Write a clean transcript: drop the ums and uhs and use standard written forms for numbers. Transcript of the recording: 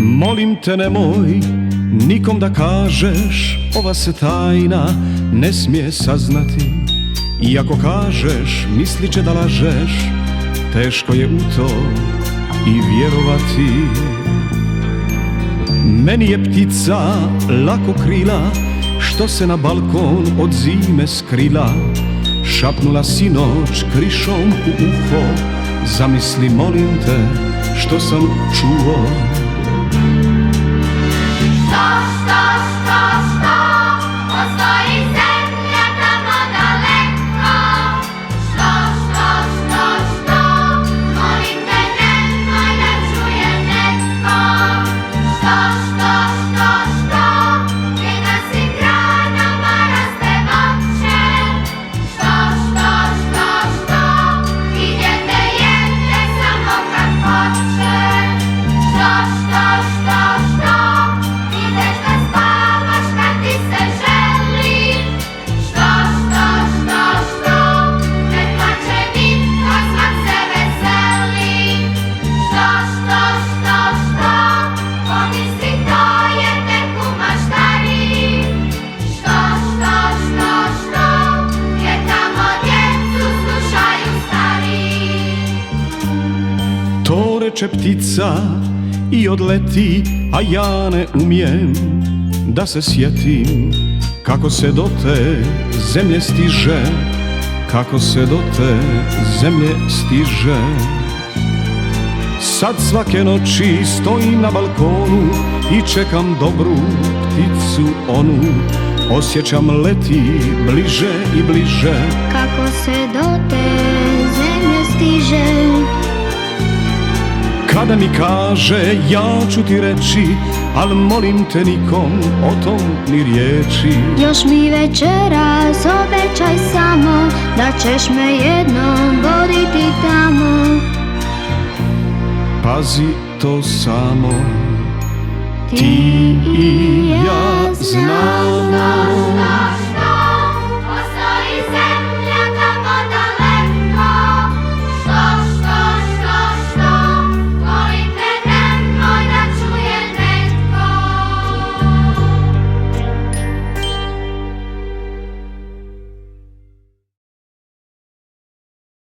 Molim te nemoj nikom da kažeš, ova se tajna ne smije saznati. I ako kažeš, mislit će da lažeš, teško je u to i vjerovati. Meni je ptica lako krila, što se na balkon od zime skrila. Šapnula sinoć krišom u uho, zamisli molim te što sam čuo. To reče ptica i odleti, a ja ne umijem da se sjetim kako se do te zemlje stiže, kako se do te zemlje stiže. Sad svake noći stojim na balkonu i čekam dobru pticu onu. Osjećam leti bliže i bliže, kako se do te zemlje stiže. Kada mi kaže ja ću ti reći, al molim te nikom o tom ni riječi. Još mi večeras obećaj samo da ćeš me jednom voditi tamo. Pazi to samo ti i ja znamo.